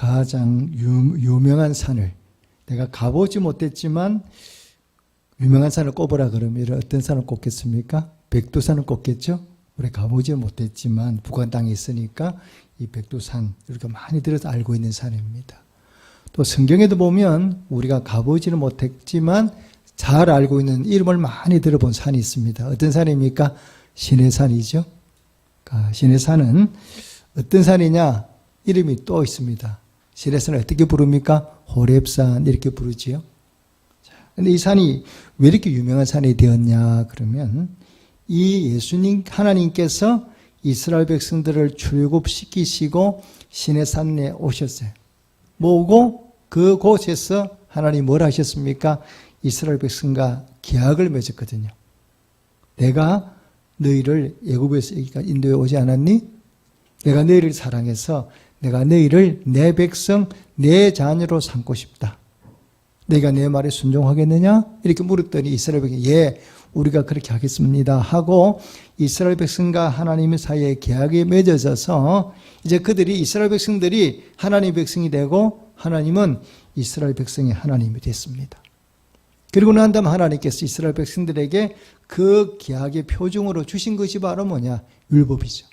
가장 유명한 산을 내가 가보지 못했지만 유명한 산을 꼽으라 그러면 어떤 산을 꼽겠습니까? 백두산을 꼽겠죠? 우리 가보지 못했지만 북한 땅에 있으니까 이 백두산 이렇게 많이 들어서 알고 있는 산입니다. 또 성경에도 보면 우리가 가보지는 못했지만 잘 알고 있는 이름을 많이 들어본 산이 있습니다. 어떤 산입니까? 시내산이죠. 시내산은 어떤 산이냐? 이름이 또 있습니다. 시내산을 어떻게 부릅니까? 호렙산 이렇게 부르지요. 그런데 이 산이 왜 이렇게 유명한 산이 되었냐 그러면 이 예수님 하나님께서 이스라엘 백성들을 출애굽시키시고 시내산에 오셨어요. 모으고 그곳에서 하나님 뭘 하셨습니까? 이스라엘 백성과 계약을 맺었거든요. 내가 너희를 애굽에서 인도에 오지 않았니? 내가 너희를 사랑해서 내가 너희를 내 백성, 내 자녀로 삼고 싶다. 너희가 내 말에 순종하겠느냐? 이렇게 물었더니 이스라엘 백성이 예, 우리가 그렇게 하겠습니다 하고 이스라엘 백성과 하나님의 사이에 계약이 맺어져서 이제 그들이 이스라엘 백성들이 하나님의 백성이 되고 하나님은 이스라엘 백성의 하나님이 됐습니다. 그리고 난 다음 하나님께서 이스라엘 백성들에게 그 계약의 표징으로 주신 것이 바로 뭐냐? 율법이죠.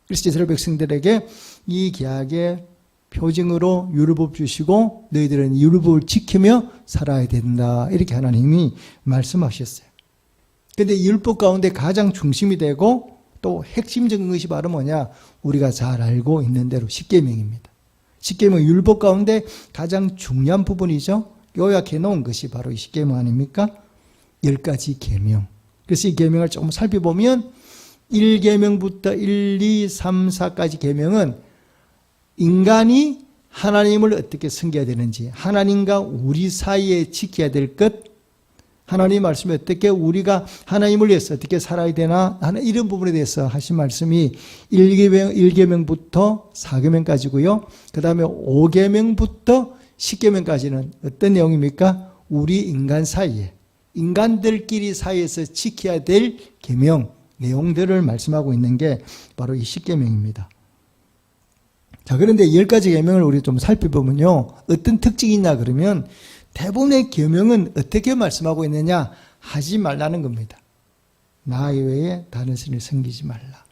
그래서 이스라엘 백성들에게 이 계약의 표징으로 율법 주시고 너희들은 율법을 지키며 살아야 된다. 이렇게 하나님이 말씀하셨어요. 그런데 율법 가운데 가장 중심이 되고 또 핵심적인 것이 바로 뭐냐? 우리가 잘 알고 있는 대로 십계명입니다. 십계명 율법 가운데 가장 중요한 부분이죠. 요약해 놓은 것이 바로 이 십계명 아닙니까? 10가지 계명. 그래서 이 계명을 조금 살펴보면 1계명부터 1, 2, 3, 4까지 계명은 인간이 하나님을 어떻게 섬겨야 되는지, 하나님과 우리 사이에 지켜야 될 것, 하나님 말씀에 어떻게 우리가 하나님을 위해서 어떻게 살아야 되나 하는 이런 부분에 대해서 하신 말씀이 1계명부터 4계명까지고요. 그 다음에 5계명부터 10계명까지는 어떤 내용입니까? 우리 인간 사이에, 인간들끼리 사이에서 지켜야 될 계명, 내용들을 말씀하고 있는 게 바로 이 10계명입니다. 자, 그런데 10가지 계명을 우리 좀 살펴보면요. 어떤 특징이 있냐 그러면 대부분의 계명은 어떻게 말씀하고 있느냐? 하지 말라는 겁니다. 나 외에 다른 신을 섬기지 말라.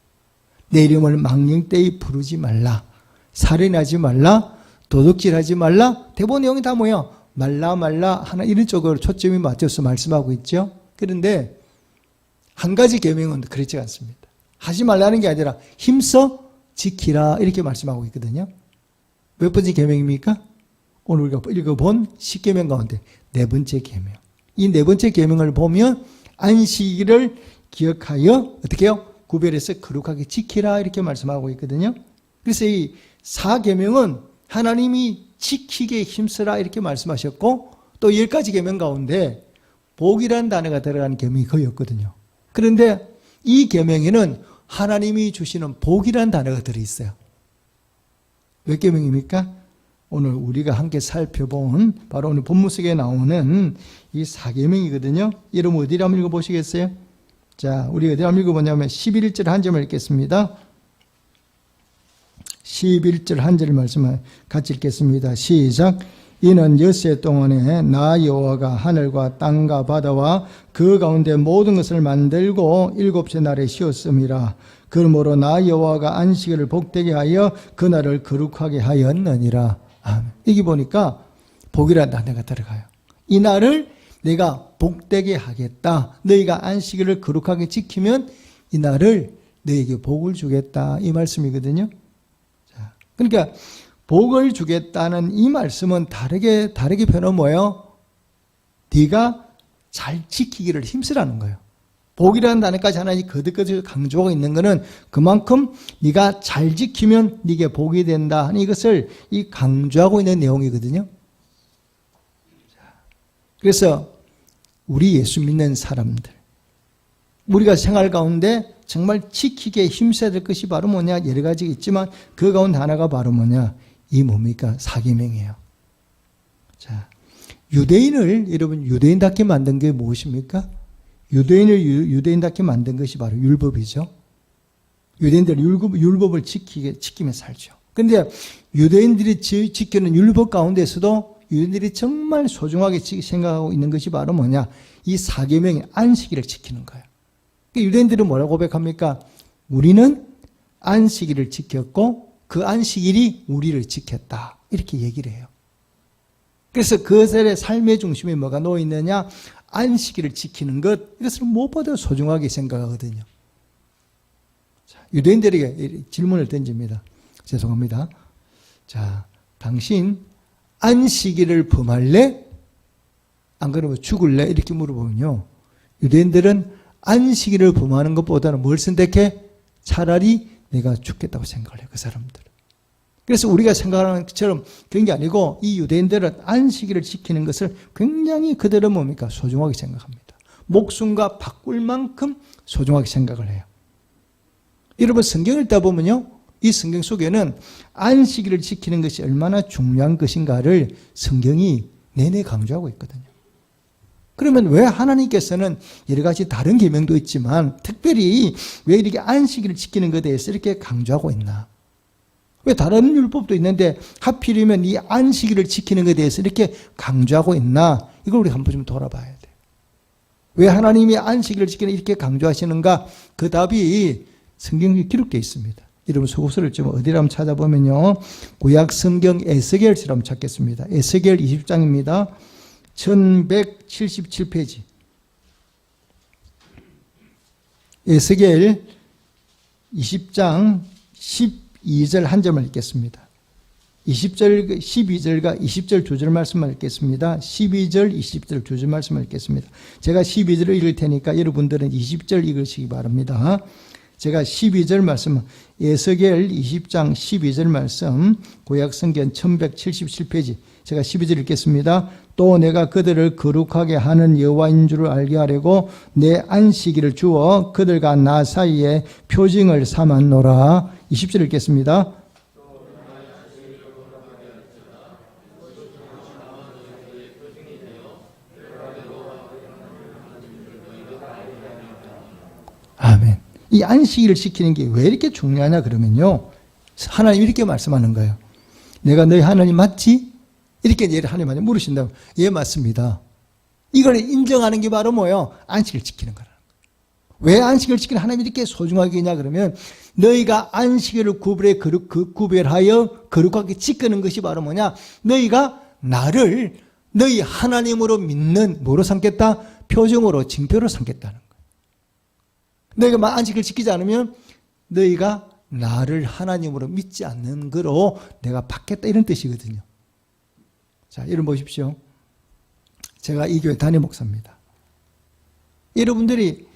내 이름을 망령되이 부르지 말라. 살인하지 말라. 도둑질하지 말라. 대부분 내용이 다 뭐예요? 말라 하나 이런 쪽으로 초점이 맞춰서 말씀하고 있죠. 그런데 한 가지 계명은 그렇지 않습니다. 하지 말라는 게 아니라 힘써 지키라 이렇게 말씀하고 있거든요. 몇 번째 계명입니까? 오늘 우리가 읽어본 10계명 가운데 네 번째 계명. 이 네 번째 계명을 보면 안식일을 기억하여 어떻게 해요? 구별해서 거룩하게 지키라 이렇게 말씀하고 있거든요. 그래서 이 4계명은 하나님이 지키게 힘쓰라 이렇게 말씀하셨고 또 10가지 계명 가운데 복이라는 단어가 들어가는 계명이 거의 없거든요. 그런데 이 계명에는 하나님이 주시는 복이라는 단어가 들어있어요. 몇 계명입니까? 오늘 우리가 함께 살펴본 바로 오늘 본문 속에 나오는 이 4계명이거든요. 여러분 어디를 한번 읽어보시겠어요? 자, 우리 어디를 한번 읽어보냐면 11절 한 절을 읽겠습니다. 11절 한 절 말씀을 같이 읽겠습니다. 시작. 이는 엿새 동안에 나 여호와가 하늘과 땅과 바다와 그 가운데 모든 것을 만들고 일곱째 날에 쉬었음이라. 그러므로 나 여호와가 안식일을 복되게 하여 그날을 거룩하게 하였느니라. 아멘. 여기 보니까 복이라는 단어가 들어가요. 이 날을 내가 복되게 하겠다. 너희가 안식일을 거룩하게 지키면 이 날을 너희에게 복을 주겠다. 이 말씀이거든요. 자, 그러니까 복을 주겠다는 이 말씀은 다르게 표현은 뭐예요? 네가 잘 지키기를 힘쓰라는 거예요. 복이라는 단어까지 하나님 거듭거듭 강조하고 있는 것은 그만큼 네가 잘 지키면 네게 복이 된다 하는 이것을 이 강조하고 있는 내용이거든요. 그래서 우리 예수 믿는 사람들, 우리가 생활 가운데 정말 지키기에 힘써야 될 것이 바로 뭐냐? 여러 가지 있지만 그 가운데 하나가 바로 뭐냐? 이 뭡니까? 4계명이에요. 자, 유대인을 여러분 유대인답게 만든 게 무엇입니까? 유대인을 유대인답게 만든 것이 바로 율법이죠. 유대인들 율법을 지키며 살죠. 그런데 유대인들이 지키는 율법 가운데서도 유대인들이 정말 소중하게 생각하고 있는 것이 바로 뭐냐? 이 사계명의 안식일을 지키는 거예요. 유대인들은 뭐라고 고백합니까? 우리는 안식일을 지켰고 그 안식일이 우리를 지켰다. 이렇게 얘기를 해요. 그래서 그들의 삶의 중심에 뭐가 놓여 있느냐? 안식일을 지키는 것, 이것을 무엇보다 소중하게 생각하거든요. 자, 유대인들에게 질문을 던집니다. 죄송합니다. 자, 당신 안식일을 범할래? 안 그러면 죽을래? 이렇게 물어보면요. 유대인들은 안식일을 범하는 것보다는 뭘 선택해? 차라리 내가 죽겠다고 생각을 해요. 그 사람들은. 그래서 우리가 생각하는 것처럼 그런 게 아니고 이 유대인들은 안식일을 지키는 것을 굉장히 그들은 뭡니까? 소중하게 생각합니다. 목숨과 바꿀 만큼 소중하게 생각을 해요. 여러분 성경을 읽다 보면요. 이 성경 속에는 안식일을 지키는 것이 얼마나 중요한 것인가를 성경이 내내 강조하고 있거든요. 그러면 왜 하나님께서는 여러 가지 다른 계명도 있지만 특별히 왜 이렇게 안식일을 지키는 것에 대해서 이렇게 강조하고 있나? 왜 다른 율법도 있는데 하필이면 이 안식일을 지키는 것에 대해서 이렇게 강조하고 있나? 이걸 우리 한번 좀 돌아봐야 돼요. 왜 하나님이 안식일을 지키는 이렇게 강조하시는가? 그 답이 성경에 기록되어 있습니다. 여러분 소고서를 좀 어디를 한번 찾아보면요. 구약 성경 에스겔서를 한번 찾겠습니다. 에스겔 20장입니다. 1177페이지. 에스겔 20장 12절 한 절만 읽겠습니다. 20절, 12절과 20절 두 절 말씀만 읽겠습니다. 12절, 20절 두 절 말씀만 읽겠습니다. 제가 12절을 읽을 테니까 여러분들은 20절 읽으시기 바랍니다. 제가 12절 말씀, 에스겔 20장 12절 말씀, 구약성경 1177페이지, 제가 12절 읽겠습니다. 또 내가 그들을 거룩하게 하는 여호와인 줄을 알게 하려고 내 안식일을 주어 그들과 나 사이에 표징을 삼았노라. 20절 읽겠습니다. 아멘. 이 안식일을 지키는 게 왜 이렇게 중요하냐 그러면요. 하나님 이렇게 말씀하는 거예요. 내가 너희 하나님 맞지? 이렇게 하나님한테 물으신다고. 예, 맞습니다. 이걸 인정하는 게 바로 뭐예요? 안식을 지키는 거라는 거예요. 왜 안식을 지키는 하나님이 이렇게 소중하게 했냐 그러면 너희가 안식일을 구별하여 거룩하게 지키는 것이 바로 뭐냐? 너희가 나를 너희 하나님으로 믿는 뭐로 삼겠다? 표정으로 징표로 삼겠다는 거예요. 너희가 안식을 지키지 않으면 너희가 나를 하나님으로 믿지 않는 거로 내가 받겠다 이런 뜻이거든요. 자, 여러분 보십시오. 제가 이 교회 담임 목사입니다. 여러분들이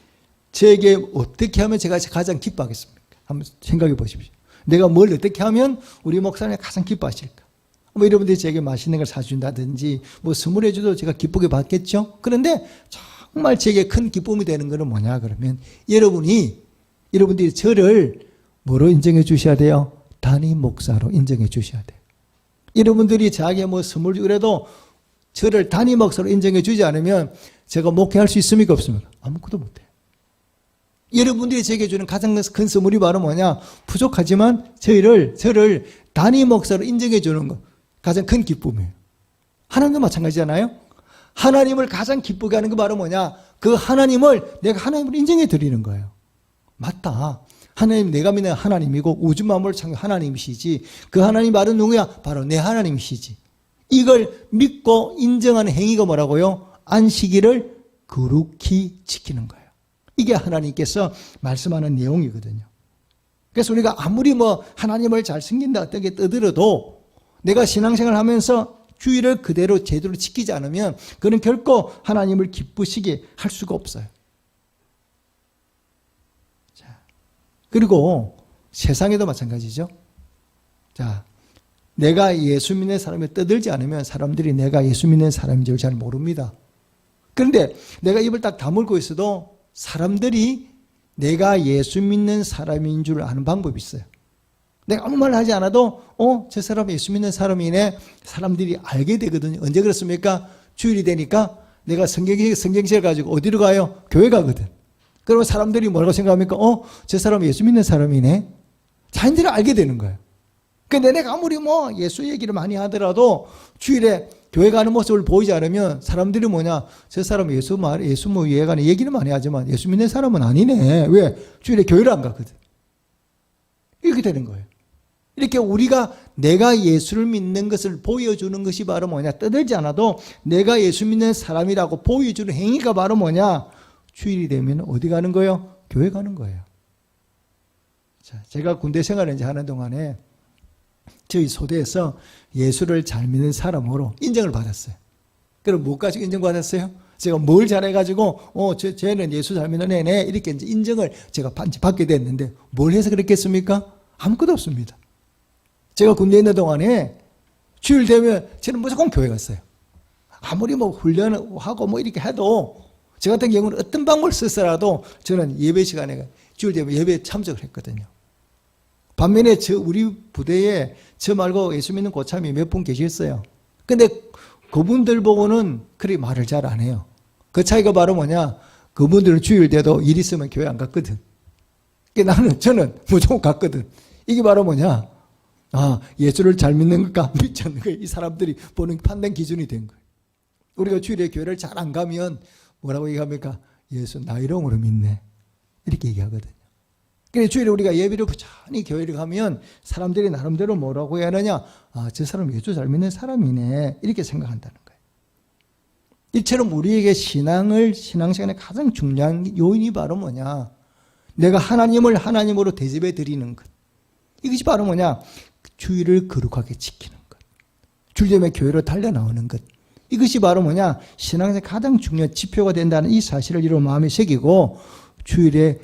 제게 어떻게 하면 제가 가장 기뻐하겠습니까? 한번 생각해 보십시오. 내가 뭘 어떻게 하면 우리 목사님이 가장 기뻐하실까? 뭐 여러분들이 제게 맛있는 걸 사준다든지 뭐 선물해 줘도 제가 기쁘게 받겠죠? 그런데 정말 제게 큰 기쁨이 되는 것은 뭐냐 그러면 여러분들이 저를 뭐로 인정해 주셔야 돼요? 담임 목사로 인정해 주셔야 돼요. 여러분들이 저에게 뭐 선물 주더라도 저를 담임 목사로 인정해 주지 않으면 제가 목회할 수 있습니까? 없습니까? 아무것도 못해요. 여러분들이 제게 주는 가장 큰 선물이 바로 뭐냐? 부족하지만 저를 담임 목사로 인정해 주는 것. 가장 큰 기쁨이에요. 하나님도 마찬가지잖아요. 하나님을 가장 기쁘게 하는 게 바로 뭐냐? 그 하나님을 내가 하나님으로 인정해 드리는 거예요. 맞다. 하나님, 내가 믿는 하나님이고 우주 만물을 창조한 하나님이시지. 그 하나님 바로 누구야? 바로 내 하나님이시지. 이걸 믿고 인정하는 행위가 뭐라고요? 안식일을 거룩히 지키는 거예요. 이게 하나님께서 말씀하는 내용이거든요. 그래서 우리가 아무리 뭐 하나님을 잘 섬긴다 어떻게 떠들어도 내가 신앙생활 하면서 주의를 그대로 제대로 지키지 않으면 그는 결코 하나님을 기쁘시게 할 수가 없어요. 그리고 세상에도 마찬가지죠. 자, 내가 예수 믿는 사람이 떠들지 않으면 사람들이 내가 예수 믿는 사람인 줄 잘 모릅니다. 그런데 내가 입을 딱 다물고 있어도 사람들이 내가 예수 믿는 사람인 줄 아는 방법이 있어요. 내가 아무 말 하지 않아도 저 사람 예수 믿는 사람이네. 사람들이 알게 되거든요. 언제 그렇습니까? 주일이 되니까 내가 성경책 가지고 어디로 가요? 교회 가거든. 그러면 사람들이 뭐라고 생각합니까? 저 사람 예수 믿는 사람이네. 자연스레 알게 되는 거예요. 근데 내가 아무리 뭐 예수 얘기를 많이 하더라도 주일에 교회 가는 모습을 보이지 않으면 사람들이 뭐냐, 저 사람은 예수 뭐 이해가는 얘기는 많이 하지만 예수 믿는 사람은 아니네. 왜? 주일에 교회를 안 가거든. 이렇게 되는 거예요. 이렇게 우리가 내가 예수를 믿는 것을 보여주는 것이 바로 뭐냐, 떠들지 않아도 내가 예수 믿는 사람이라고 보여주는 행위가 바로 뭐냐, 주일이 되면 어디 가는 거예요? 교회 가는 거예요. 자, 제가 군대 생활을 이제 하는 동안에 저희 소대에서 예수를 잘 믿는 사람으로 인정을 받았어요. 그럼 뭐 가지고 인정받았어요? 제가 뭘 잘해가지고, 쟤는 예수 잘 믿는 애네. 이렇게 이제 인정을 제가 받게 됐는데, 뭘 해서 그랬겠습니까? 아무것도 없습니다. 제가 군대에 있는 동안에 주일 되면 저는 무조건 교회 갔어요. 아무리 뭐 훈련을 하고 뭐 이렇게 해도, 저 같은 경우는 어떤 방법을 쓰더라도 저는 예배 시간에 주일 되면 예배에 참석을 했거든요. 반면에 우리 부대에 저 말고 예수 믿는 고참이 몇 분 계셨어요. 근데 그분들 보고는 그리 말을 잘 안 해요. 그 차이가 바로 뭐냐, 그분들은 주일 돼도 일 있으면 교회 안 갔거든. 저는 무조건 갔거든. 이게 바로 뭐냐, 예수를 잘 믿는 것과 믿지 않는 것, 이 사람들이 보는 판단 기준이 된 거예요. 우리가 주일에 교회를 잘 안 가면 뭐라고 얘기합니까? 예수 나이롱으로 믿네. 이렇게 얘기하거든요. 그래서 주일에 우리가 예배를 부지런히 교회를 가면 사람들이 나름대로 뭐라고 해야 하느냐, 저 사람 예수 잘 믿는 사람이네. 이렇게 생각한다는 거예요. 이처럼 우리에게 신앙생활에 가장 중요한 요인이 바로 뭐냐, 내가 하나님을 하나님으로 대접해 드리는 것. 이것이 바로 뭐냐, 주일을 거룩하게 지키는 것. 주일 되면 교회로 달려 나오는 것. 이것이 바로 뭐냐, 신앙생활에 가장 중요한 지표가 된다는 이 사실을 여러분 마음에 새기고, 주일이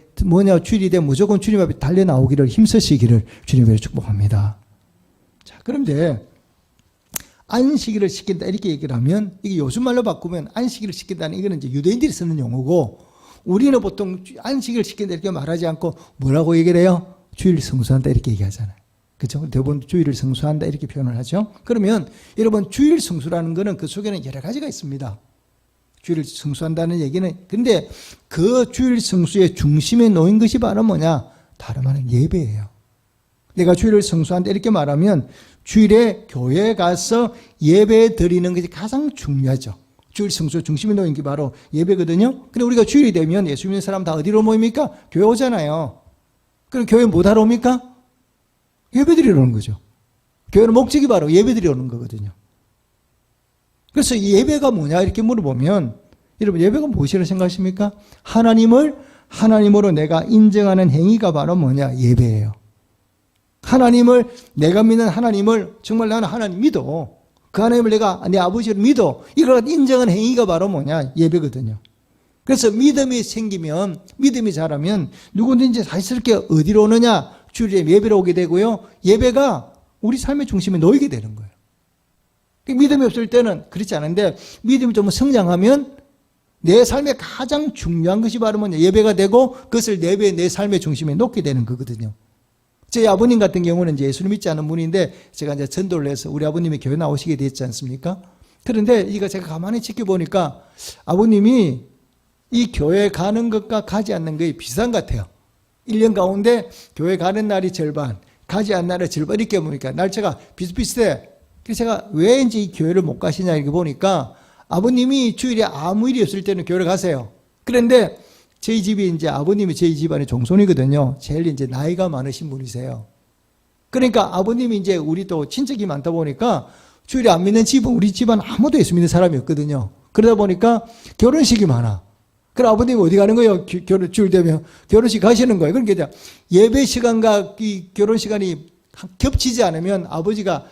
되면 무조건 주님 앞에 달려 나오기를 힘쓰시기를 주님으로 축복합니다. 자, 그런데 안식일을 시킨다 이렇게 얘기를 하면, 이게 요즘 말로 바꾸면 안식일을 시킨다는, 이거는 이제 유대인들이 쓰는 용어고, 우리는 보통 안식일을 시킨다 이렇게 말하지 않고 뭐라고 얘기를 해요? 주일 성수한다 이렇게 얘기하잖아요. 그렇죠? 대부분 주일을 성수한다 이렇게 표현을 하죠. 그러면 여러분, 주일 성수라는 거는 그 속에는 여러 가지가 있습니다. 주일을 성수한다는 얘기는, 근데 그 주일 성수의 중심에 놓인 것이 바로 뭐냐, 다름 아닌 예배예요. 내가 주일을 성수한다 이렇게 말하면 주일에 교회에 가서 예배 드리는 것이 가장 중요하죠. 주일 성수의 중심에 놓인 게 바로 예배거든요. 근데 우리가 주일이 되면 예수 믿는 사람 다 어디로 모입니까? 교회 오잖아요. 그럼 교회 뭐 하러 옵니까? 예배 드리러 오는 거죠. 교회는 목적이 바로 예배 드리러 오는 거거든요. 그래서 예배가 뭐냐 이렇게 물어보면, 여러분 예배가 무엇이라고 생각하십니까? 하나님으로 내가 인정하는 행위가 바로 뭐냐, 예배예요. 내가 믿는 하나님을, 정말 나는 하나님 믿어. 그 하나님을 내가 내 아버지를 믿어. 이걸 인정하는 행위가 바로 뭐냐, 예배거든요. 그래서 믿음이 생기면, 믿음이 자라면 누구든지 자연스럽게 어디로 오느냐, 주일에 예배로 오게 되고요. 예배가 우리 삶의 중심에 놓이게 되는 거예요. 믿음이 없을 때는 그렇지 않은데, 믿음이 좀 성장하면 내 삶에 가장 중요한 것이 바로 뭐냐, 예배가 되고 그것을 내 삶의 중심에 놓게 되는 거거든요. 제 아버님 같은 경우는 이제 예수를 믿지 않는 분인데, 제가 이제 전도를 해서 우리 아버님이 교회 나오시게 됐지 않습니까? 그런데 이거 제가 가만히 지켜보니까 아버님이 이 교회 가는 것과 가지 않는 것이 비슷한 것 같아요. 1년 가운데 교회 가는 날이 절반, 가지 않는 날이 절반, 이렇게 보니까 날짜가 비슷비슷해. 그래서 제가 왜 이제 이 교회를 못 가시냐 이렇게 보니까, 아버님이 주일에 아무 일이 없을 때는 교회를 가세요. 그런데 저희 집이 이제 아버님이 저희 집안의 종손이거든요. 제일 이제 나이가 많으신 분이세요. 그러니까 아버님이 이제 우리 또 친척이 많다 보니까 주일에 안 믿는 집은 우리 집안 아무도 예수 믿는 사람이 없거든요. 그러다 보니까 결혼식이 많아. 그럼 아버님이 어디 가는 거예요? 주일 되면 결혼식 가시는 거예요. 그러니까 예배 시간과 이 결혼 시간이 겹치지 않으면 아버지가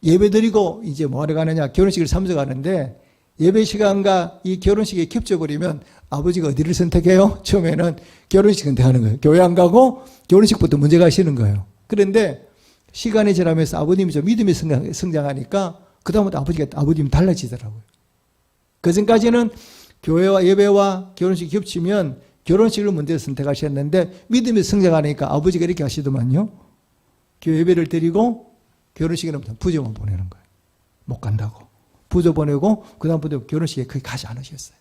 예배 드리고 이제 뭐 하러 가느냐, 결혼식을 참석하는데, 예배 시간과 이 결혼식이 겹쳐버리면 아버지가 어디를 선택해요? 처음에는 결혼식 선택하는 거예요. 교회 안 가고 결혼식부터 먼저 가시는 거예요. 그런데 시간이 지나면서 아버님이 좀 믿음이 성장하니까 그다음부터 아버님이 달라지더라고요. 그전까지는 교회와 예배와 결혼식이 겹치면 결혼식을 먼저 선택하셨는데, 믿음이 성장하니까 아버지가 이렇게 하시더만요. 교회 예배를 드리고 결혼식에는 부조만 보내는 거예요. 못 간다고. 부조 보내고 그다음부터 결혼식에 거의 가지 않으셨어요.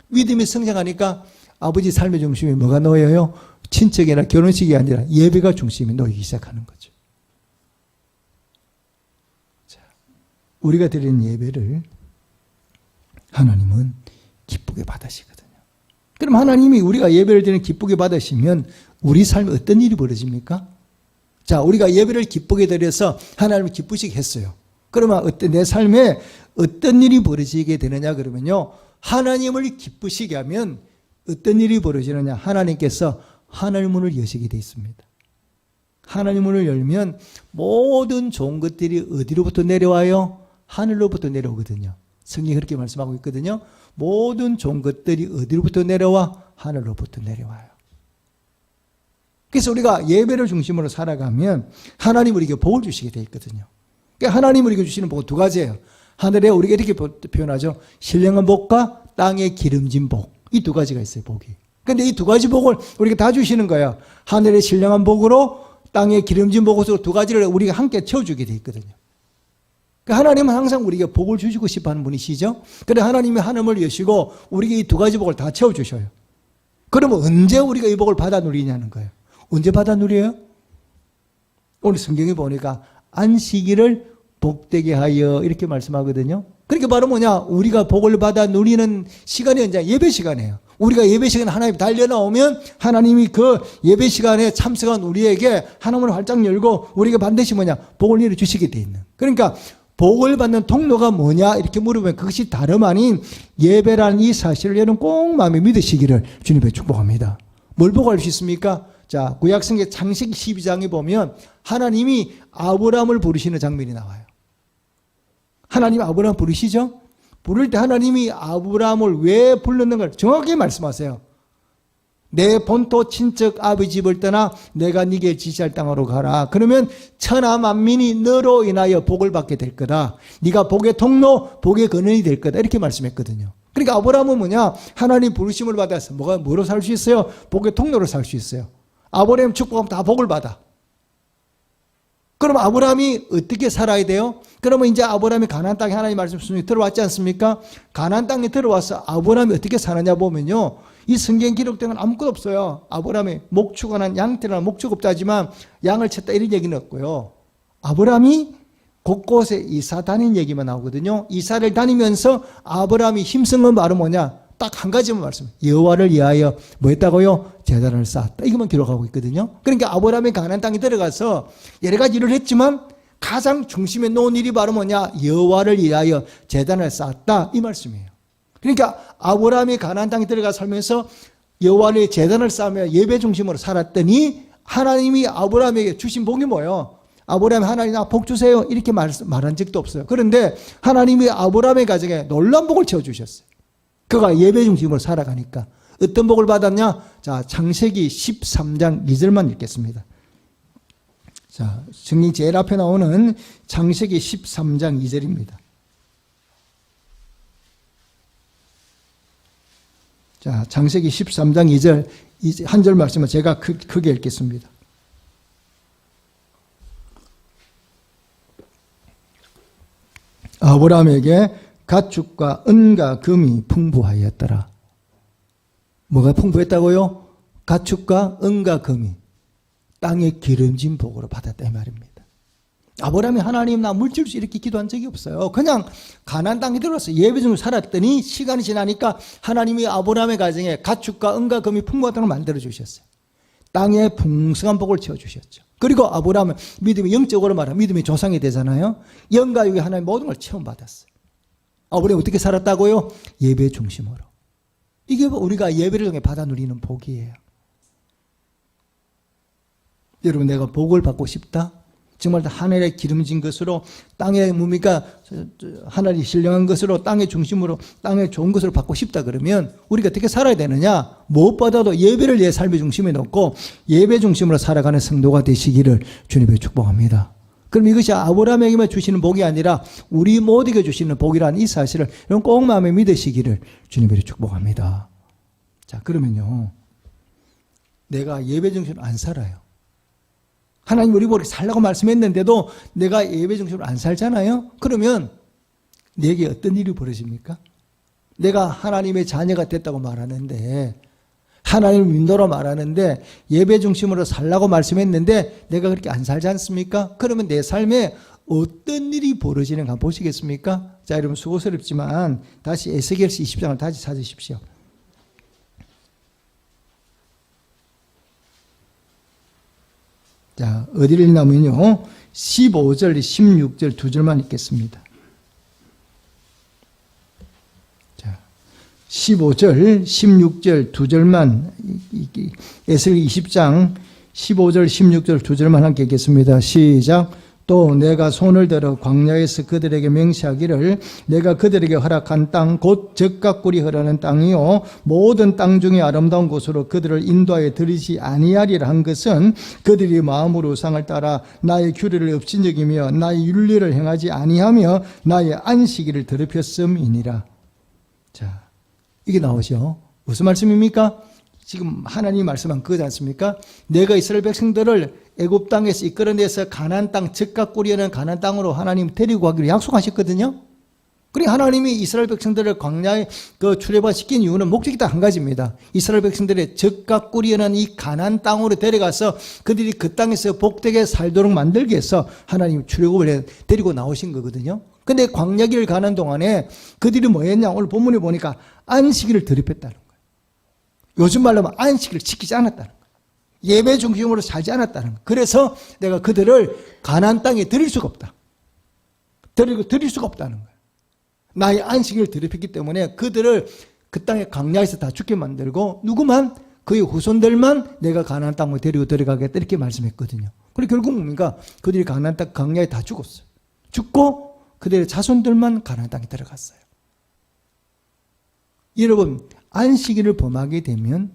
믿음이 성장하니까 아버지 삶의 중심에 뭐가 놓여요? 친척이나 결혼식이 아니라 예배가 중심에 놓이기 시작하는 거죠. 우리가 드리는 예배를 하나님은 기쁘게 받으시거든요. 그럼 하나님이 우리가 예배를 드리는 기쁘게 받으시면 우리 삶에 어떤 일이 벌어집니까? 자, 우리가 예배를 기쁘게 드려서 하나님을 기쁘시게 했어요. 그러면 내 삶에 어떤 일이 벌어지게 되느냐 그러면요. 하나님을 기쁘시게 하면 어떤 일이 벌어지느냐. 하나님께서 하늘 문을 여시게 되어 있습니다. 하나님 문을 열면 모든 좋은 것들이 어디로부터 내려와요? 하늘로부터 내려오거든요. 성경이 그렇게 말씀하고 있거든요. 모든 좋은 것들이 어디로부터 내려와? 하늘로부터 내려와요. 그래서 우리가 예배를 중심으로 살아가면 하나님 우리에게 복을 주시게 되어 있거든요. 그러니까 하나님 우리에게 주시는 복은 두 가지예요. 하늘에 우리가 이렇게 표현하죠. 신령한 복과 땅에 기름진 복. 이 두 가지가 있어요, 복이. 그런데 이 두 가지 복을 우리에게 다 주시는 거예요. 하늘의 신령한 복으로 땅에 기름진 복으로 두 가지를 우리가 함께 채워주게 되어 있거든요. 그러니까 하나님은 항상 우리에게 복을 주시고 싶어 하는 분이시죠. 그래 하나님이 하늘을 여시고 우리에게 이 두 가지 복을 다 채워주셔요. 그러면 언제 우리가 이 복을 받아 누리냐는 거예요. 언제 받아 누려요? 오늘 성경에 보니까 안식일을 복되게 하여 이렇게 말씀하거든요. 그러니까 바로 뭐냐? 우리가 복을 받아 누리는 시간이 이제 예배 시간이에요. 우리가 예배 시간에 하나님 달려나오면 하나님이 그 예배 시간에 참석한 우리에게 하나님을 활짝 열고 우리가 반드시 뭐냐? 복을 내려주시게 돼 있는. 그러니까 복을 받는 통로가 뭐냐? 이렇게 물으면 그것이 다름 아닌 예배라는 이 사실을 여러분 꼭 마음에 믿으시기를 주님께 축복합니다. 뭘 보고 알 수 있습니까? 자, 구약성경 창세기 12장에 보면 하나님이 아브라함을 부르시는 장면이 나와요. 하나님이 아브라함 부르시죠? 부를 때 하나님이 아브라함을 왜 불렀는가 정확하게 말씀하세요. 내 본토 친척 아버지 집을 떠나 내가 네게 지시할 땅으로 가라. 그러면 천하 만민이 너로 인하여 복을 받게 될 거다. 네가 복의 통로, 복의 근원이 될 거다. 이렇게 말씀했거든요. 그러니까 아브라함은 뭐냐? 하나님 부르심을 받아서 뭐로 살 수 있어요? 복의 통로로 살 수 있어요. 아브라함 축복하면 다 복을 받아. 그럼 아브라함이 어떻게 살아야 돼요? 그러면 이제 아브라함이 가나안 땅에 하나님 말씀 순위 들어왔지 않습니까? 가나안 땅에 들어와서 아브라함이 어떻게 사느냐 보면요. 이 성경 기록된 건 아무것도 없어요. 아브라함이 목축을 한 양떼나 목축 없다지만 양을 쳤다 이런 얘기는 없고요. 아브라함이 곳곳에 이사 다닌 얘기만 나오거든요. 이사를 다니면서 아브라함이 힘쓴 건 바로 뭐냐? 딱 한 가지만 말씀. 여호와를 위하여 뭐 했다고요? 제단을 쌓았다. 이것만 기록하고 있거든요. 그러니까 아브라함이 가나안 땅에 들어가서 여러 가지 일을 했지만 가장 중심에 놓은 일이 바로 뭐냐? 여호와를 위하여 제단을 쌓았다. 이 말씀이에요. 그러니까 아브라함이 가나안 땅에 들어가 살면서 여호와를 제단을 쌓으며 예배 중심으로 살았더니 하나님이 아브라함에게 주신 복이 뭐예요? 아브라함이 하나님 나 복 주세요. 이렇게 말한 적도 없어요. 그런데 하나님이 아브라함의 가정에 놀라운 복을 채워주셨어요. 그가 예배 중심으로 살아가니까. 어떤 복을 받았냐? 자, 창세기 13장 2절만 읽겠습니다. 자, 성경 제일 앞에 나오는 창세기 13장 2절입니다. 자, 창세기 13장 2절, 한 절 말씀을 제가 크게 읽겠습니다. 아브라함에게 가축과 은과 금이 풍부하였더라. 뭐가 풍부했다고요? 가축과 은과 금이 땅의 기름진 복으로 받았다 이 말입니다. 아브라함이 하나님 나 물질 주 이렇게 기도한 적이 없어요. 그냥 가나안 땅에 들어와서 예배 중으로 살았더니 시간이 지나니까 하나님이 아브라함의 가정에 가축과 은과 금이 풍부하다는 걸 만들어 주셨어요. 땅에 풍성한 복을 채워주셨죠. 그리고 아브라함은 믿음이 영적으로 말하면 믿음의 조상이 되잖아요. 영과 육의 하나님 모든 걸 체험받았어요. 아브라함이 어떻게 살았다고요? 예배 중심으로. 이게 우리가 예배를 통해 받아 누리는 복이에요. 여러분 내가 복을 받고 싶다? 정말 하늘에 기름진 것으로 땅의 무미가 하늘이 신령한 것으로 땅의 중심으로 땅의 좋은 것으로 받고 싶다 그러면 우리가 어떻게 살아야 되느냐? 무엇보다도 예배를 내 삶의 중심에 놓고 예배 중심으로 살아가는 성도가 되시기를 주님의 축복합니다. 그럼 이것이 아브라함에게만 주시는 복이 아니라 우리 모두에게 주시는 복이라는 이 사실을 여러분 꼭 마음에 믿으시기를 주님의 축복합니다. 자, 그러면요. 내가 예배 중심으로 안 살아요. 하나님 우리 보고 살라고 말씀했는데도 내가 예배 중심으로 안 살잖아요. 그러면 내게 어떤 일이 벌어집니까? 내가 하나님의 자녀가 됐다고 말하는데 하나님을 믿노라 말하는데 예배 중심으로 살라고 말씀했는데 내가 그렇게 안 살지 않습니까? 그러면 내 삶에 어떤 일이 벌어지는가 한번 보시겠습니까? 자, 여러분 수고스럽지만 다시 에스겔서 20장을 다시 찾으십시오. 자, 어디를 읽냐면요. 15절, 16절 두 절만 읽겠습니다. 자, 15절, 16절 두 절만, 에스겔 20장 15절, 16절 두 절만 함께 읽겠습니다. 시작. 또 내가 손을 들어 광야에서 그들에게 맹세하기를 내가 그들에게 허락한 땅 곧 젖과 꿀이 흐르는 땅이요 모든 땅 중에 아름다운 곳으로 그들을 인도하여 들이지 아니하리라 한 것은 그들이 마음으로 우상을 따라 나의 규례를 업신여기며 나의 윤리를 행하지 아니하며 나의 안식일을 더럽혔음이니라. 자, 이게 나오죠. 무슨 말씀입니까? 지금 하나님 말씀한 그거지 않습니까? 내가 이스라엘 백성들을 애굽 땅에서 이끌어내서 가나안 땅, 젖과 꿀이 흐르는 가나안 땅으로 하나님 데리고 가기로 약속하셨거든요. 그러니까 하나님이 이스라엘 백성들을 광야에 출애굽시킨 이유는 목적이 딱 한 가지입니다. 이스라엘 백성들의 젖과 꿀이 흐르는 이 가나안 땅으로 데려가서 그들이 그 땅에서 복되게 살도록 만들기 위해서 하나님 출애굽을 데리고 나오신 거거든요. 근데 광야길을 가는 동안에 그들이 뭐 했냐? 오늘 본문에 보니까 안식일을 더럽혔다는 거예요. 요즘 말로 하면 안식일을 지키지 않았다는 거예요. 예배 중심으로 살지 않았다는 거예요. 그래서 내가 그들을 가나안 땅에 드릴 수가 없다. 드릴 수가 없다는 거예요. 나의 안식일을 더럽혔기 때문에 그들을 그 땅의 광야에서 다 죽게 만들고 누구만 그의 후손들만 내가 가나안 땅으로 데리고 들어가겠다 이렇게 말씀했거든요. 그리고 결국 뭡니까? 그들이 가나안 땅 광야에 다 죽었어요. 죽고 그들의 자손들만 가나안 땅에 들어갔어요. 여러분 안식일을 범하게 되면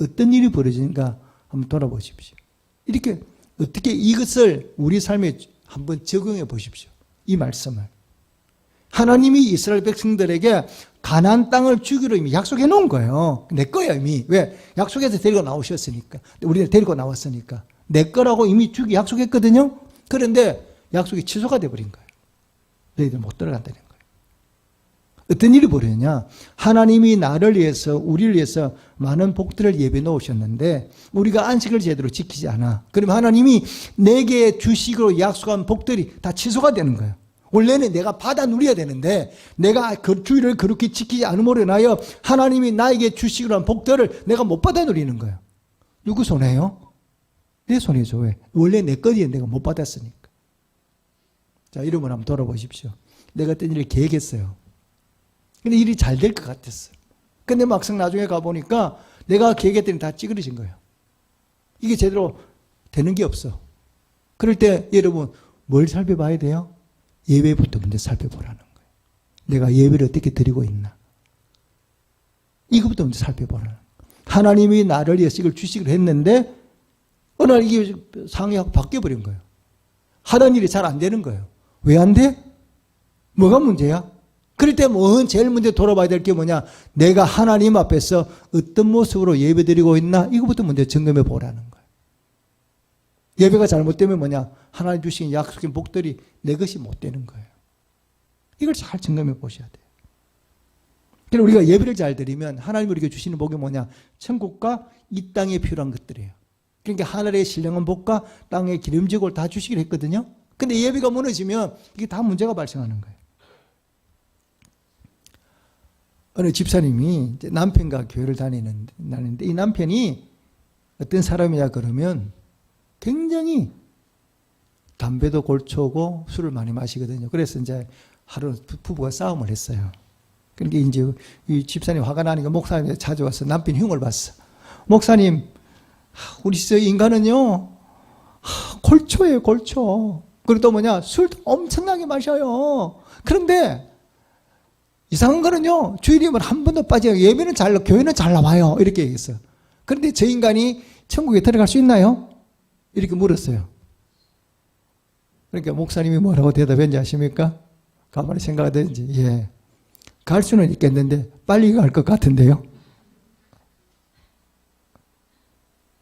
어떤 일이 벌어지는가 한번 돌아보십시오. 이렇게 어떻게 이것을 우리 삶에 한번 적용해 보십시오. 이 말씀을. 하나님이 이스라엘 백성들에게 가나안 땅을 주기로 이미 약속해 놓은 거예요. 내 거야 이미. 왜? 약속해서 데리고 나오셨으니까. 우리를 데리고 나왔으니까. 내 거라고 이미 주기 약속했거든요. 그런데 약속이 취소가 돼버린 거예요. 너희들 못 들어간다는 거예요. 어떤 일이 벌어졌냐? 하나님이 나를 위해서 우리를 위해서 많은 복들을 예배 놓으셨는데 우리가 안식을 제대로 지키지 않아. 그러면 하나님이 내게 주시기로 약속한 복들이 다 취소가 되는 거예요. 원래는 내가 받아 누려야 되는데 내가 그 주의를 그렇게 지키지 않음으로 인하여 하나님이 나에게 주시기로 한 복들을 내가 못 받아 누리는 거예요. 누구 손해요? 내 손해죠. 왜? 원래 내 거지에 내가 못 받았으니까. 자, 이름을 한번 돌아보십시오. 내가 어떤 일을 계획했어요. 근데 일이 잘 될 것 같았어요. 근데 막상 나중에 가보니까 내가 계획했더니 다 찌그러진 거예요. 이게 제대로 되는 게 없어. 그럴 때 여러분 뭘 살펴봐야 돼요? 예배부터 먼저 살펴보라는 거예요. 내가 예배를 어떻게 드리고 있나. 이것부터 먼저 살펴보라는 거예요. 하나님이 나를 위해서 이걸 주식을 했는데 어느 날 이게 상황이 바뀌어버린 거예요. 하던 일이 잘 안 되는 거예요. 왜 안 돼? 뭐가 문제야? 그럴 때 제일 먼저 돌아봐야 될 게 뭐냐? 내가 하나님 앞에서 어떤 모습으로 예배드리고 있나? 이거부터 먼저 점검해 보라는 거예요. 예배가 잘못되면 뭐냐? 하나님 주신 약속인 복들이 내 것이 못 되는 거예요. 이걸 잘 점검해 보셔야 돼요. 그래서 우리가 예배를 잘 드리면 하나님 우리에게 주시는 복이 뭐냐? 천국과 이 땅에 필요한 것들이에요. 그러니까 하늘의 신령한 복과 땅의 기름지고 다 주시기로 했거든요. 근데 예배가 무너지면 이게 다 문제가 발생하는 거예요. 어느 집사님이 남편과 교회를 다니는데 이 남편이 어떤 사람이냐 그러면 굉장히 담배도 골초고 술을 많이 마시거든요. 그래서 이제 하루 부부가 싸움을 했어요. 그러니까 이제 이 집사님 화가 나니까 목사님이 찾아와서 남편 흉을 봤어. 목사님, 우리 인간은요, 골초예요, 골초. 그리고 또 뭐냐, 술도 엄청나게 마셔요. 그런데 이상한 거는요, 주일이면 한 번도 빠져요. 예배는 교회는 잘 나와요. 이렇게 얘기했어요. 그런데 저 인간이 천국에 들어갈 수 있나요? 이렇게 물었어요. 그러니까 목사님이 뭐라고 대답했는지 아십니까? 가만히 생각하든지, 예. 갈 수는 있겠는데 빨리 갈 것 같은데요.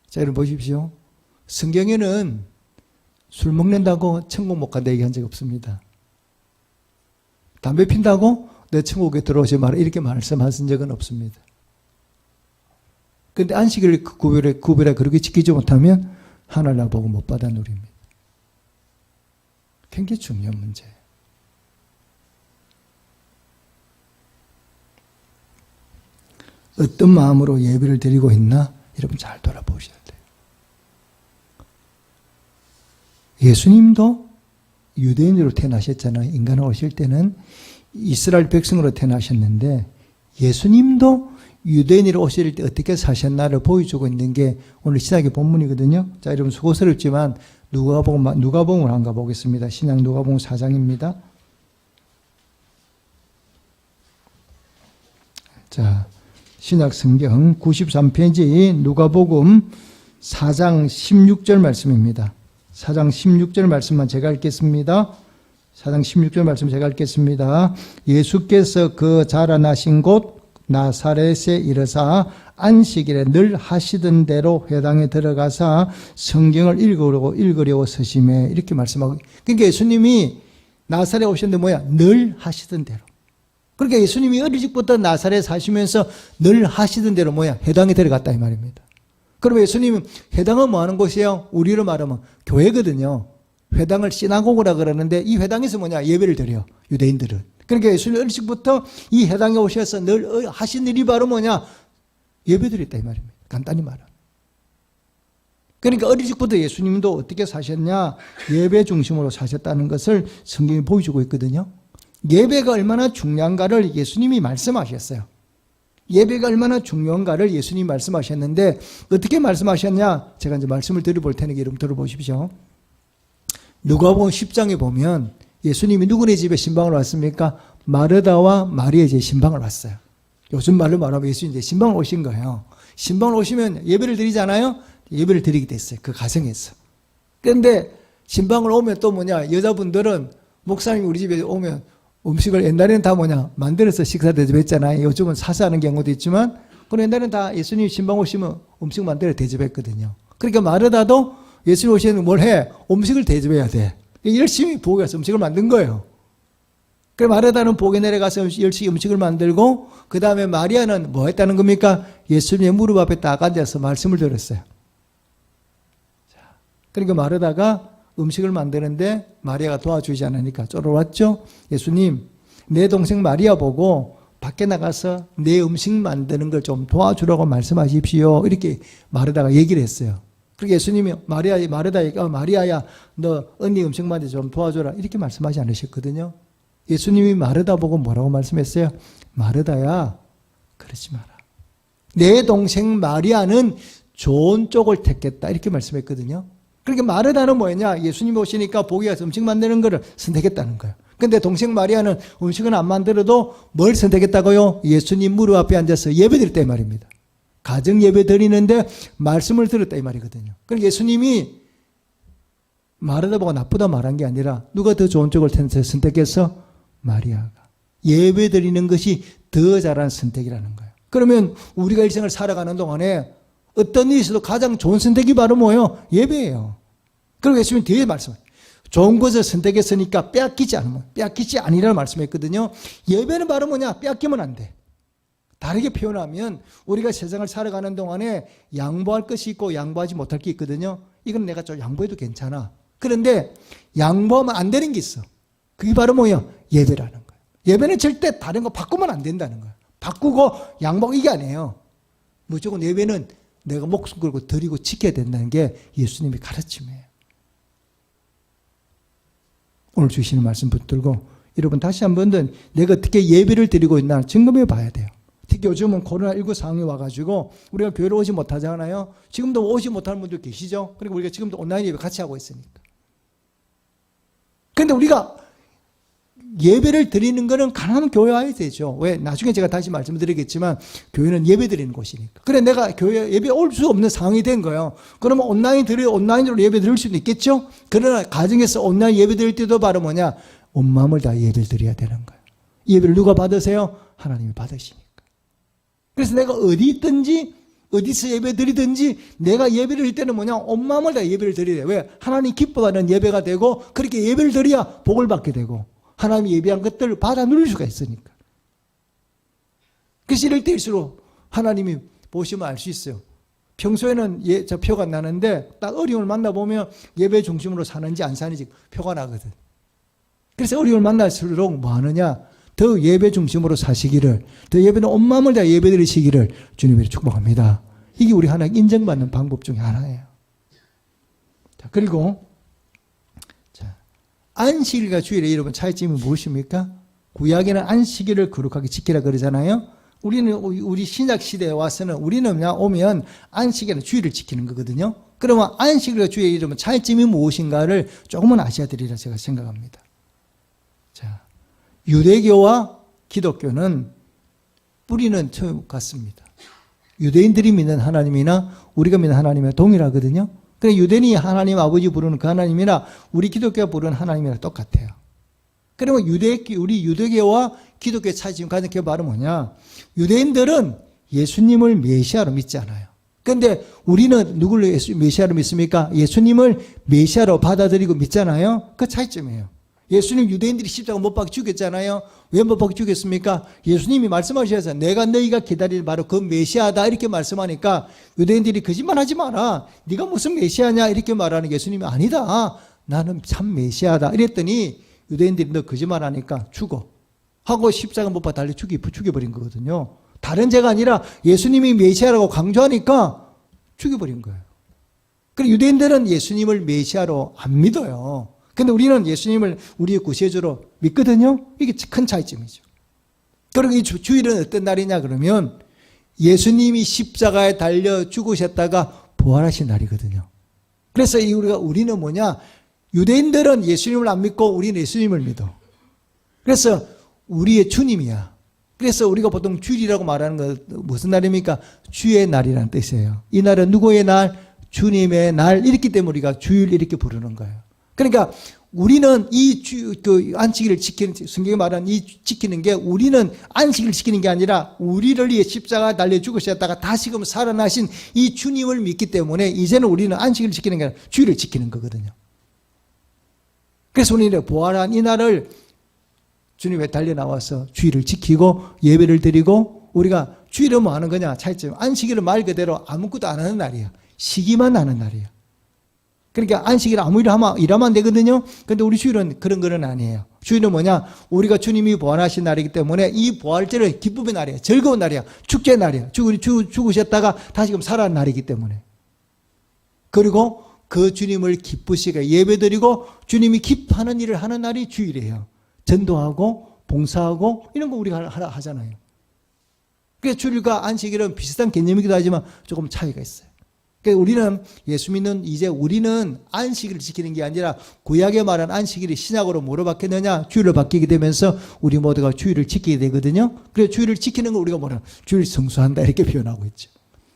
자, 여러분 보십시오. 성경에는 술 먹는다고 천국 못 간다 얘기한 적이 없습니다. 담배 핀다고 내 천국에 들어오지 마라 이렇게 말씀하신 적은 없습니다. 그런데 안식일을 구별해 그렇게 지키지 못하면 하늘 나보고 못 받아 누립니다. 굉장히 중요한 문제예요. 어떤 마음으로 예배를 드리고 있나? 여러분 잘 돌아보셔야 돼요. 예수님도 유대인으로 태어나셨잖아요. 인간으로 오실 때는 이스라엘 백성으로 태어나셨는데 예수님도 유대인으로 오실 때 어떻게 사셨나를 보여주고 있는 게 오늘 신약의 본문이거든요. 자, 여러분 수고스럽지만 누가복음을 한가 보겠습니다. 신약 누가복음 4장입니다. 자, 신약 성경 93페이지 누가복음 4장 16절 말씀입니다. 4장 16절 말씀만 제가 읽겠습니다. 4장 16절 말씀 제가 읽겠습니다. 예수께서 그 자라나신 곳 나사렛에 이르사 안식일에 늘 하시던 대로 회당에 들어가사 성경을 읽으려고 서심해 이렇게 말씀하고, 그러니까 예수님이 나사렛에 오셨는데 뭐야? 늘 하시던 대로. 그러니까 예수님이 어릴 적부터 나사렛에 사시면서 늘 하시던 대로 뭐야? 회당에 들어갔다 이 말입니다. 그럼 예수님은 회당은 뭐 하는 곳이에요? 우리로 말하면 교회거든요. 회당을 시나고그라 그러는데 이 회당에서 뭐냐? 예배를 드려, 유대인들은. 그러니까 예수님 어릴 적부터 이 회당에 오셔서 늘 하신 일이 바로 뭐냐? 예배 드렸다 이 말입니다. 간단히 말하면. 그러니까 어릴 적부터 예수님도 어떻게 사셨냐? 예배 중심으로 사셨다는 것을 성경이 보여주고 있거든요. 예배가 얼마나 중요한가를 예수님이 말씀하셨어요. 예배가 얼마나 중요한가를 예수님이 말씀하셨는데 어떻게 말씀하셨냐? 제가 이제 말씀을 드려볼 테니까 여러분 들어보십시오. 누가복음 10장에 보면 예수님이 누구네 집에 신방을 왔습니까? 마르다와 마리아의 집에 신방을 왔어요. 요즘 말로 말하면 예수님이 이제 신방을 오신 거예요. 신방을 오시면 예배를 드리잖아요. 예배를 드리게 됐어요. 그 가정에서. 그런데 신방을 오면 또 뭐냐? 여자분들은 목사님이 우리 집에 오면 음식을 옛날에는 다 뭐냐? 만들어서 식사 대접했잖아요. 요즘은 사서 하는 경우도 있지만, 그럼 옛날에는 다 예수님 신방 오시면 음식 만들어 대접했거든요. 그러니까 마르다도 예수님 오시면 뭘 해? 음식을 대접해야 돼. 열심히 부엌에 가서 음식을 만든 거예요. 그래 마르다는 부엌에 내려가서 열심히 음식을 만들고, 그 다음에 마리아는 뭐 했다는 겁니까? 예수님의 무릎 앞에 딱 앉아서 말씀을 들었어요. 그러니까 마르다가 음식을 만드는데 마리아가 도와주지 않으니까 쫄아왔죠. 예수님, 내 동생 마리아 보고 밖에 나가서 내 음식 만드는 걸 좀 도와주라고 말씀하십시오. 이렇게 마르다가 얘기를 했어요. 그러니까 예수님이 마리아야, 너 언니 음식 만들 좀 도와줘라. 이렇게 말씀하지 않으셨거든요. 예수님이 마르다 보고 뭐라고 말씀했어요? 마르다야, 그러지 마라. 내 동생 마리아는 좋은 쪽을 택했다. 이렇게 말씀했거든요. 그러니까 마르다는 뭐였냐? 예수님 오시니까 보기 가서 음식 만드는 거를 선택했다는 거예요. 근데 동생 마리아는 음식은 안 만들어도 뭘 선택했다고요? 예수님 무릎 앞에 앉아서 예배 드렸다 이 말입니다. 가정 예배 드리는데 말씀을 들었다 이 말이거든요. 그러니까 예수님이 마르다 보고 나쁘다 말한 게 아니라 누가 더 좋은 쪽을 선택해서? 마리아가. 예배 드리는 것이 더 잘한 선택이라는 거예요. 그러면 우리가 일생을 살아가는 동안에 어떤 일이 있어도 가장 좋은 선택이 바로 뭐예요? 예배예요. 그리고 예수님이 뒤에 말씀해요. 좋은 것을 선택했으니까 빼앗기지 아니라는 말씀했거든요. 예배는 바로 뭐냐? 빼앗기면 안 돼. 다르게 표현하면 우리가 세상을 살아가는 동안에 양보할 것이 있고 양보하지 못할 게 있거든요. 이건 내가 좀 양보해도 괜찮아. 그런데 양보하면 안 되는 게 있어. 그게 바로 뭐예요? 예배라는 거예요. 예배는 절대 다른 거 바꾸면 안 된다는 거예요. 바꾸고 양보하고 이게 아니에요. 무조건 예배는 내가 목숨 걸고 드리고 지켜야 된다는 게 예수님의 가르침이에요. 오늘 주시는 말씀 붙들고 여러분 다시 한번 내가 어떻게 예배를 드리고 있나 점검해 봐야 돼요. 특히 요즘은 코로나19 상황이 와가지고 우리가 교회로 오지 못하잖아요. 지금도 오지 못하는 분들 계시죠? 그리고 우리가 지금도 온라인 예배 같이 하고 있으니까. 그런데 우리가 예배를 드리는 것은 가능하면 교회 와야 되죠. 왜? 나중에 제가 다시 말씀드리겠지만 교회는 예배 드리는 곳이니까. 그래 내가 교회 예배 올 수 없는 상황이 된 거예요. 그러면 온라인으로 예배 드릴 수는 있겠죠? 그러나 가정에서 온라인 예배 드릴 때도 바로 뭐냐? 온 마음을 다 예배를 드려야 되는 거예요. 예배를 누가 받으세요? 하나님이 받으시니까. 그래서 내가 어디 있든지 어디서 예배 드리든지 내가 예배를 드릴 때는 뭐냐? 온 마음을 다 예배를 드려야 돼요. 왜? 하나님 기뻐하는 예배가 되고 그렇게 예배를 드려야 복을 받게 되고 하나님이 예배한 것들을 받아 누릴 수가 있으니까. 그래서 이럴 때일수록 하나님이 보시면 알 수 있어요. 평소에는 저 표가 나는데 딱 어려움을 만나보면 예배 중심으로 사는지 안 사는지 표가 나거든. 그래서 어려움을 만날수록 뭐 하느냐? 더 예배 중심으로 사시기를, 더 예배는 온 마음을 다해 예배 드리시기를 주님으로 축복합니다. 이게 우리 하나님 인정받는 방법 중에 하나예요. 자, 그리고 자, 안식일과 주일의 여러분 차이점이 무엇입니까? 구약에는 안식일을 거룩하게 지키라 그러잖아요. 우리 신약 시대에 와서는 우리는 그냥 오면 안식일은 주일을 지키는 거거든요. 그러면 안식일과 주일의 여러분 차이점이 무엇인가를 조금은 아셔야 되리라 제가 생각합니다. 자, 유대교와 기독교는 뿌리는 같습니다. 유대인들이 믿는 하나님이나 우리가 믿는 하나님이나 동일하거든요. 그래서 유대인이 하나님 아버지 부르는 그 하나님이나 우리 기독교가 부르는 하나님이랑 똑같아요. 그러면 우리 유대교와 기독교의 차이점 가장 큰 말은 뭐냐? 유대인들은 예수님을 메시아로 믿지 않아요. 그런데 우리는 누구를 메시아로 믿습니까? 예수님을 메시아로 받아들이고 믿잖아요. 그 차이점이에요. 예수님 유대인들이 십자가 못 박혀 죽였잖아요. 왜 못 박혀 죽였습니까? 예수님이 말씀하셔서 내가 너희가 기다릴 바로 그 메시아다 이렇게 말씀하니까 유대인들이 거짓말하지 마라. 네가 무슨 메시아냐 이렇게 말하는 예수님이 아니다. 나는 참 메시아다. 이랬더니 유대인들이 너 거짓말하니까 죽어. 하고 십자가 못 박아 달려 죽여버린 거거든요. 다른 죄가 아니라 예수님이 메시아라고 강조하니까 죽여버린 거예요. 그리고 유대인들은 예수님을 메시아로 안 믿어요. 근데 우리는 예수님을 우리의 구세주로 믿거든요. 이게 큰 차이점이죠. 그리고 이 주일은 어떤 날이냐 그러면 예수님이 십자가에 달려 죽으셨다가 부활하신 날이거든요. 그래서 우리는 뭐냐? 유대인들은 예수님을 안 믿고 우리는 예수님을 믿어. 그래서 우리의 주님이야. 그래서 우리가 보통 주일이라고 말하는 건 무슨 날입니까? 주의 날이라는 뜻이에요. 이 날은 누구의 날? 주님의 날. 이렇기 때문에 우리가 주일 이렇게 부르는 거예요. 그러니까 우리는 안식일을 성경이 말하는 지키는 게 우리는 안식일을 지키는 게 아니라 우리를 위해 십자가 달려 죽으셨다가 다시금 살아나신 이 주님을 믿기 때문에 이제는 우리는 안식일을 지키는 게 아니라 주일을 지키는 거거든요. 그래서 우리는 부활한 이 날을 주님에 달려 나와서 주일을 지키고 예배를 드리고 우리가 주일은 뭐 하는 거냐? 차이점. 안식일은 말 그대로 아무것도 안 하는 날이야. 쉬기만 하는 날이야. 그러니까 안식일 아무 일 일하면 안 되거든요. 그런데 우리 주일은 그런 거는 아니에요. 주일은 뭐냐? 우리가 주님이 부활하신 날이기 때문에 이 부활절은 기쁨의 날이야. 즐거운 날이야. 축제의 날이야. 죽으셨다가 다시금 살아난 날이기 때문에. 그리고 그 주님을 기쁘시게 예배드리고 주님이 기뻐하는 일을 하는 날이 주일이에요. 전도하고 봉사하고 이런 거 우리가 하잖아요. 그래서 주일과 안식일은 비슷한 개념이기도 하지만 조금 차이가 있어요. 그러니까 우리는 예수 믿는 이제 우리는 안식일을 지키는 게 아니라 구약에 말한 안식일이 신약으로 뭐로 바뀌느냐? 주일로 바뀌게 되면서 우리 모두가 주일을 지키게 되거든요. 그래서 주일을 지키는 걸 우리가 뭐냐? 주일 성수한다 이렇게 표현하고 있죠.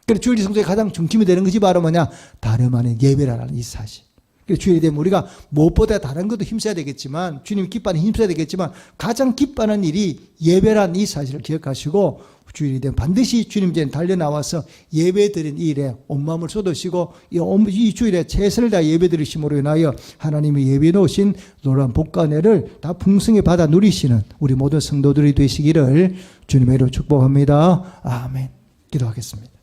그래서 주일 성수의 가장 중심이 되는 것이 바로 뭐냐? 다름 아닌 예배라는 이 사실. 그래서 주일이 되면 우리가 무엇보다 다른 것도 힘써야 되겠지만 주님이 기뻐하는 힘써야 되겠지만 가장 기뻐하는 일이 예배라는 이 사실을 기억하시고 주일이 되면 반드시 주님 전에 달려나와서 예배드린 이 일에 온 마음을 쏟으시고 이 주일에 최선을 다해 예배드리심으로 인하여 하나님이 예비해 놓으신 놀라운 복과 은혜를 다 풍성히 받아 누리시는 우리 모든 성도들이 되시기를 주님의 이름으로 축복합니다. 아멘. 기도하겠습니다.